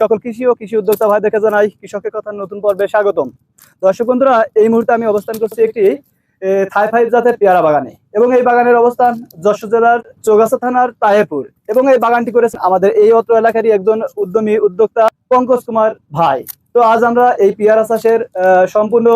সকল কৃষি ও কৃষি উদ্যোক্তা ভাইদেরকে জানাই কৃষকের কথার নতুন পর্বে স্বাগতম। দর্শক বন্ধুরা, এই মুহূর্তে আমি অবস্থান করছি একটি থাই 5 জাতের পেয়ারা বাগানে, এবং এই বাগানের অবস্থান যশোর জেলার চৌগাছা থানার তাহেরপুর, এবং এই বাগানটি করেছে আমাদের এই অত্র এলাকারই একজন উদ্যমী উদ্যোক্তা পঙ্কজ কুমার ভাই। তো আজ আমরা এই পেয়ারা চাষের সম্পূর্ণ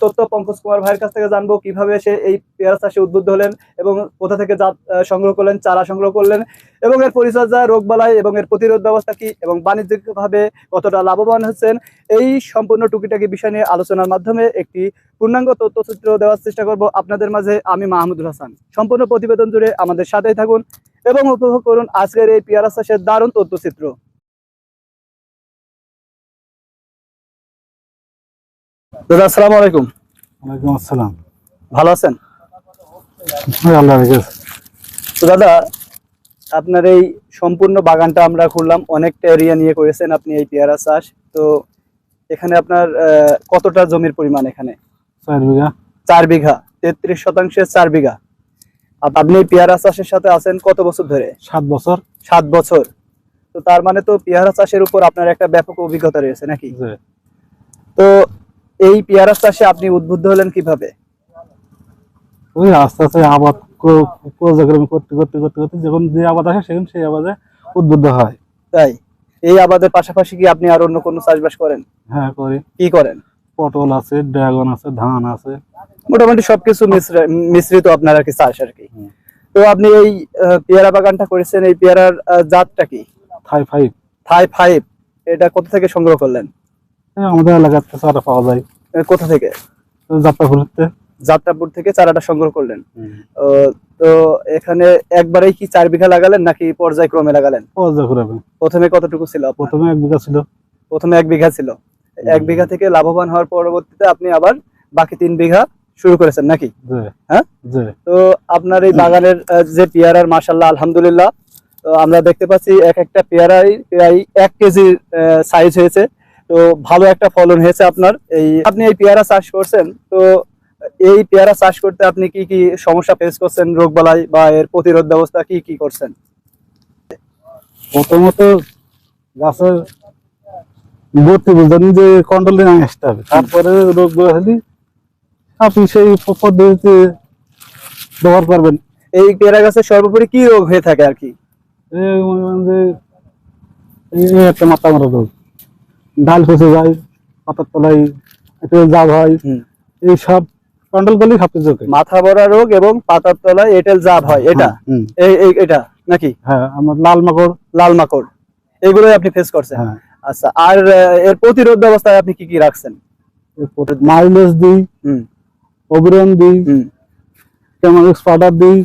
তথ্য পঙ্কজ কুমার ভাইয়ের কাছ থেকে জানবো, কিভাবে সে এই পেয়ারা চাষে উদ্বুদ্ধ হলেন এবং কোথা থেকে জাত সংগ্রহ করলেন, চারা সংগ্রহ করলেন, এবং এর পরিচর্যা, রোগবালাই এবং এর প্রতিরোধ ব্যবস্থা কি, এবং বাণিজ্যিকভাবে কতটা লাভবান হচ্ছেন, এই সম্পূর্ণ টুকিটাকি বিষয় নিয়ে আলোচনার মাধ্যমে একটি পূর্ণাঙ্গ তথ্যচিত্র দেওয়ার চেষ্টা করব আপনাদের মাঝে আমি মাহমুদুল হাসান। সম্পূর্ণ প্রতিবেদন জুড়ে আমাদের সাথেই থাকুন এবং উপভোগ করুন আজকের এই পেয়ারা চাষের দারুণ তথ্যচিত্র। দাদা আসসালামু আলাইকুম। ওয়ালাইকুম আসসালাম। ভালো আছেন? আল্লাহ রাখে। তো দাদা, আপনার এই সম্পূর্ণ বাগানটা আমরা ঘুরলাম, অনেকটা এরিয়া নিয়ে করেছেন আপনি এই পেয়ারা চাষ। তো এখানে আপনার কতটা জমির পরিমাণ? এখানে 4 বিঘা। 4 বিঘা, 33 শতাংশে 4 বিঘা। আপনি এই পেয়ারা চাষের সাথে আছেন কত বছর ধরে? 7 বছর। 7 বছর। তো তার মানে তো পেয়ারা চাষের উপর আপনার একটা ব্যাপক অভিজ্ঞতা রয়েছে নাকি? তো এই পেয়ারা চাষে আপনি উদ্বুদ্ধ হলেন কিভাবে? ওই আস্তে আস্তে আবাদ করতে করতে যখন যে আবাদ আসে সেখানে সেই আবাদে উদ্বুদ্ধ হয়। তাই এই আবাদের পাশাপাশি কি আপনি আর অন্য কোনো চাষবাস করেন? হ্যাঁ করি। কি করেন? পটল আছে, ড্রাগন আছে, ধান আছে, মোটামুটি সবকিছু মিশ্রিত আপনার আর কি চাষ আর কি। তো আপনি এই পেয়ারা বাগানটা করেছেন, এই পেয়ারার জাতটা কি? থাই 5। থাই 5। এটা কোথা থেকে সংগ্রহ করলেন? আমাদের এলাকাতে চারা পাওয়া যায়। কোথা থেকে? যাত্রাপুরতে। যাত্রাপুর থেকে চারাটা সংগ্রহ করলেন। তো এখানে একবারেই কি 4 বিঘা লাগালেন নাকি পর্যায়ক্রমে লাগালেন? পর্যায়ক্রমে। প্রথমে কতটুকু ছিল? প্রথমে 1 বিঘা ছিল। প্রথমে 1 বিঘা ছিল। 1 বিঘা থেকে লাভবান হওয়ার পরবর্তীতে আপনি আবার বাকি 3 বিঘা শুরু করেছেন নাকি? হ্যাঁ। তো আপনার এই বাগানের যে পেয়ারার মাশাআল্লাহ আলহামদুলিল্লাহ, আমরা দেখতে পাচ্ছি এক একটা পেয়ারাই প্রায় 1 কেজির সাইজ হয়েছে। তো ভালো একটা ফলন হয়েছে আপনার। আপনি এই পেয়ারা চাষ করছেন, তো এই পেয়ারা চাষ করতে আপনি কি কি সমস্যা ফেস করছেন, রোগবালাই বা এর প্রতিরোধ ব্যবস্থা কি কি করছেন? প্রথমত গাছের ভর্তি বুঝলেন যে কন্ট্রোল নিয়ে আসতে হবে, তারপরে রোগ হলে আপনি সেই পদ্ধতিতে ব্যবহার করবেন। এই পেয়ারা গাছের সর্বোপরি কি রোগ হয়ে থাকে আর কি? একটা মাথা মারা রোগ, ডাল ফেসে যায়, পাতার তলায় জাগ হয়, এইসব কন্ট্রোল করলেই সবকিছু। মাথা ভরা রোগ এবং পাতার তলায় এঁটেল জাব হয়, এটা এটা নাকি? হ্যাঁ, আমার লাল মাকড় এগুলোই আপনি ফেস করছেন। আচ্ছা, আর এর প্রতিরোধ ব্যবস্থায় আপনি কি কি রাখছেন? মাইলেজ দিই, অবিরন দিই, কেমন স্পাটার দিই,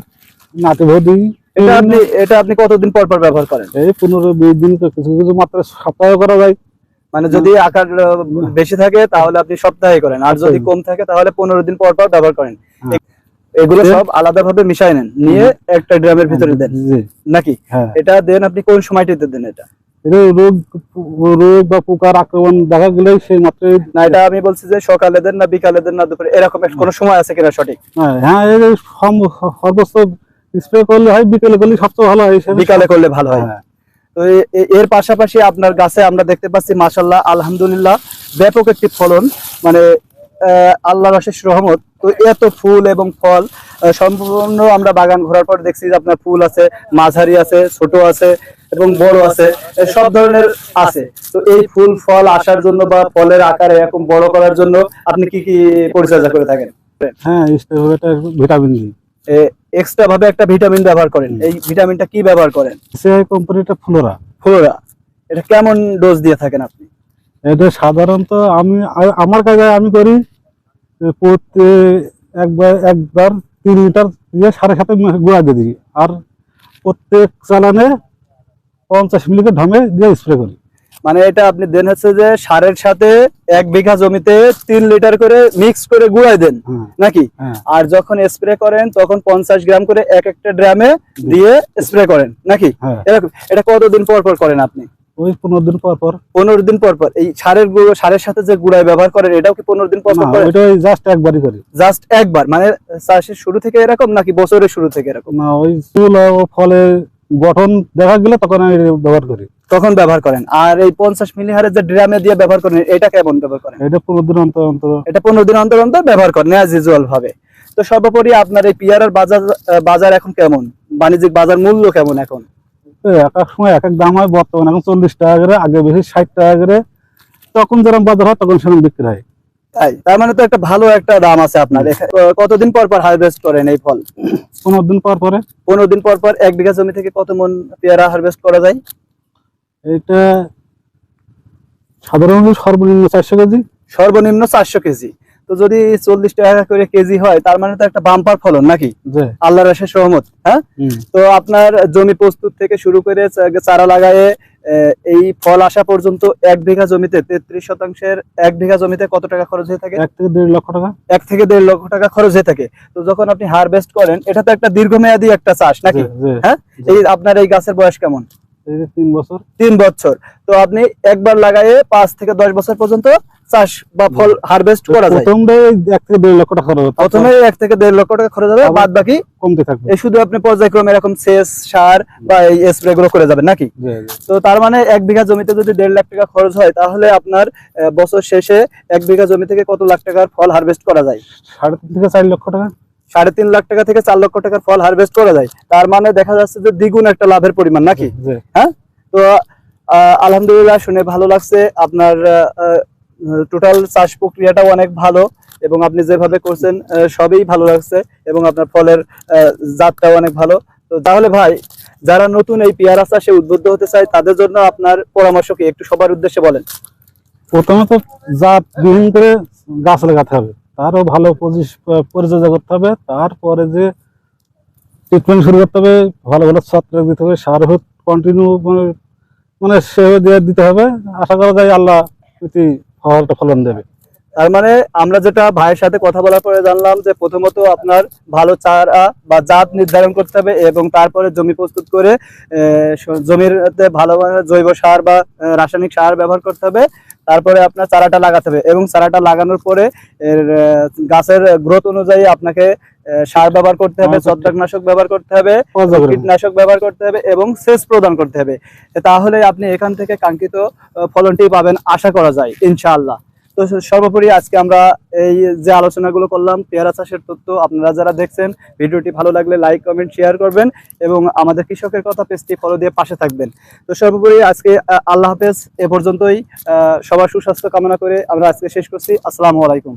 নাটিভো দিই। এটা আপনি কতদিন পর পর ব্যবহার করেন? এই 15-20 দিন, কিছু কিছু মাত্রা সপ্তাহে করা যায়। মানে যদি আকার বেশি থাকে তাহলে আপনি সপ্তাহে করেন, আর যদি কম থাকে তাহলে 15 দিন পর পর ব্যবহার করেন। এগুলো সব আলাদাভাবে মিশাই নেন, নিয়ে একটা ড্রামের ভিতরে দেন নাকি? এটা দেন আপনি কোন সময়টিতে দেন? এটা রোগ বা পোকার আক্রমণ দেখা গেলে সেই মাত্রায়। না, এটা আমি বলছি যে সকালে দেন না বিকালে দেন না দুপুরে, এরকম কোনো সময় আছে কিনা সঠিক? হ্যাঁ, সর্বোচ্চ স্প্রে করলে হয়, বিকালে করলে সবচেয়ে ভালো হয়। বিকালে করলে ভালো হয়। তো এর পাশাপাশি আপনার গাছে আমরা দেখতে পাচ্ছি মাশাআল্লাহ আলহামদুলিল্লাহ ব্যাপক একটি ফলন, মানে আল্লাহর অশেষ রহমত। তো এত ফুল এবং ফল সম্পূর্ণ আমরা বাগান ঘোরার পর দেখছি যে আপনার ফুল আছে, মাঝারি আছে, ছোট আছে এবং বড় আছে, সব ধরনের আছে। তো এই ফুল ফল আসার জন্য বা ফলের আকার এরকম বড় করার জন্য আপনি কি কি পরিচর্যা করে থাকেন? হ্যাঁ, ভিটামিন দিই। এক্সট্রা ভাবে একটা ভিটামিন ব্যবহার করেন। এই ভিটামিনটা কি ব্যবহার করেন? সেই কোম্পানিটা ফ্লোরা। এটা কেমন ডোজ দিয়ে থাকেন আপনি? এটা সাধারণত আমার কাছে আমি করি প্রতি একবার 3 লিটার দিয়ে 7.5 গুঁড়া দিয়ে দিই, আর প্রত্যেক চালানে 50 মিলি ঢমে দিয়ে স্প্রে করি। মানে এটা আপনি দেন হচ্ছে যে সারের সাথে 1 বিঘা জমিতে 3 লিটার করে মিক্স করে গুঁড়াই দেন নাকি? আর যখন স্প্রে করেন তখন 50 গ্রাম করে এক একটা ড্রামে দিয়ে স্প্রে করেন নাকি? এটা কতদিন পর পর করেন আপনি? ওই 15 দিন পর পর। 15 দিন পর পর। এই সারের সাথে যে গুঁড়াই ব্যবহার করেন এটাও কি 15 দিন পর পর করেন? এটা জাস্ট একবারই করি। জাস্ট একবার? মানে চাষের শুরু থেকে এরকম নাকি বছরের শুরু থেকে এরকম? না, ওই ফুল ও ফলে গঠন দেখা গেলে তখন আমি ব্যবহার করি। তখন ব্যবহার করেন। আর এই 50 মিলি হারের যে ড্রামে দিয়ে ব্যবহার করেন, এটা কেমন ব্যবহার করেন? এটা 15 দিন অন্তর অন্তর। এটা 15 দিন অন্তর অন্তর ব্যবহার করেন অ্যাজ ইউজুয়াল ভাবে। তো সর্বোপরি আপনার এই পেয়ারার বাজার এখন কেমন, বাণিজ্যিক বাজার মূল্য কেমন এখন? এক এক সময় এক এক দাম হয়, বর্তমানে এখন 40 টাকা করে, আগে বেশি 60 টাকা করে, তখন যেরকম বাজার হয় তখন সেরকম বিক্রি হয়। তাই, তার মানে তো একটা ভালো একটা দাম আছে আপনার। কতদিন পর পর হারভেস্ট করেন এই ফল? 15 দিন পর পরে। 15 দিন পর পর 1 বিঘা জমি থেকে কত মন পেয়ারা হারভেস্ট করা যায়? এটা সাধারণত সর্বনিম্ন 400 কেজি। সর্বনিম্ন 400 কেজি। তো যদি 40 টাকা করে কেজি হয়, তার মানে তো একটা বাম্পার ফলন নাকি? আল্লাহর অশেষ রহমত। হ্যাঁ, তো আপনার জমি প্রস্তুত থেকে শুরু করে চারা লাগায়ে এই ফল আসা পর্যন্ত 1 বিঘা জমিতে 33% 1 বিঘা জমিতে কত টাকা খরচ হয়ে থাকে? 1 থেকে 1.5 লক্ষ টাকা। 1 থেকে 1.5 লক্ষ টাকা খরচ হয়ে থাকে। তো যখন আপনি হারভেস্ট করেন, এটা তো একটা দীর্ঘমেয়াদী একটা চাষ নাকি? হ্যাঁ, এই আপনার এই গাছের বয়স কেমন? 3 বছর। 3 বছর। তো আপনি একবার লাগায়ে 5 থেকে 10 বছর পর্যন্ত চাষ বা ফল হারভেস্ট করা যায়। প্রথমে 1 থেকে 1.5 লক্ষ টাকা খরচ হবে। প্রথমে 1 থেকে 1.5 লক্ষ টাকা খরচ হবে, বাদ বাকি কমতে থাকবে। এই শুধু আপনি পর্যায়ক্রমে এরকম সেচ, সার বা এই স্প্রে গুলো করে যাবেন নাকি? তো তার মানে 1 বিঘা জমিতে যদি 1.5 লাখ টাকা খরচ হয়, তাহলে আপনার বছর শেষে 1 বিঘা জমি থেকে কত লাখ টাকার ফল হারভেস্ট করা যায়? 3.5 থেকে 4 লক্ষ টাকা। 3.5 লাখ টাকা থেকে 4 লক্ষ টাকার ফল হারভেস্ট করা যায়। তার মানে দেখা যাচ্ছে যে দ্বিগুণ একটা লাভের পরিমাণ নাকি? হ্যাঁ, তো আলহামদুলিল্লাহ, শুনে ভালো লাগছে। আপনার টোটাল চাষ প্রক্রিয়াটাও অনেক ভালো, এবং আপনি যেভাবে করছেন সবই ভালো লাগছে, এবং আপনার ফলের জাতটাও অনেক ভালো। তো তাহলে ভাই, যারা নতুন এই পেয়ারা চাষে উদ্বুদ্ধ হতে চায়, তাদের জন্য আপনার পরামর্শ কি একটু সবার উদ্দেশ্যে বলেন? প্রথমত জাত বিহীন করে গাছ লাগাতে হবে, তারও ভালো পরিচর্যা করতে হবে, তারপরে যে ট্রিটমেন্ট শুরু করতে হবে, ভালো ভালো ছত্রাক দিতে হবে, সার কন্টিনিউ মানে সেভাবে দিয়ে দিতে হবে। আশা করা যায় আল্লাহ ফলটা ফলন দেবে। তার মানে আমরা যেটা ভাইয়ের সাথে কথা বলার পরে জানলাম যে প্রথমত আপনার ভালো চারা বা জাত নির্ধারণ করতে হবে, এবং তারপরে জমি প্রস্তুত করে জমিতে ভালো জৈব সার বা রাসায়নিক সার ব্যবহার করতে হবে। তারপরে আপনার চারাটা লাগাতে হবে, এবং চারাটা লাগানোর পরে গাছের গ্রোথ অনুযায়ী আপনাকে সার ব্যবহার করতে হবে, ছত্রাকনাশক ব্যবহার করতে হবে, কীটনাশক ব্যবহার করতে হবে, এবং সেচ প্রদান করতে হবে। তাহলে আপনি এখান থেকে কাঙ্ক্ষিত ফলনটি পাবেন আশা করা যায় ইনশাআল্লাহ। তো সর্বোপরি আজকে আমরা এই যে আলোচনাগুলো করলাম পেয়ারা চাষের তথ্য, আপনারা যারা দেখছেন ভিডিওটি ভালো লাগলে লাইক, কমেন্ট, শেয়ার করবেন, এবং আমাদের কৃষকের কথা পেজটি ফলো দিয়ে পাশে থাকবেন। তো সর্বোপরি আজকে আল্লাহ হাফেজ, এ পর্যন্তই। সবার সুস্বাস্থ্য কামনা করে আমরা আজকে শেষ করছি। আসসালামু আলাইকুম।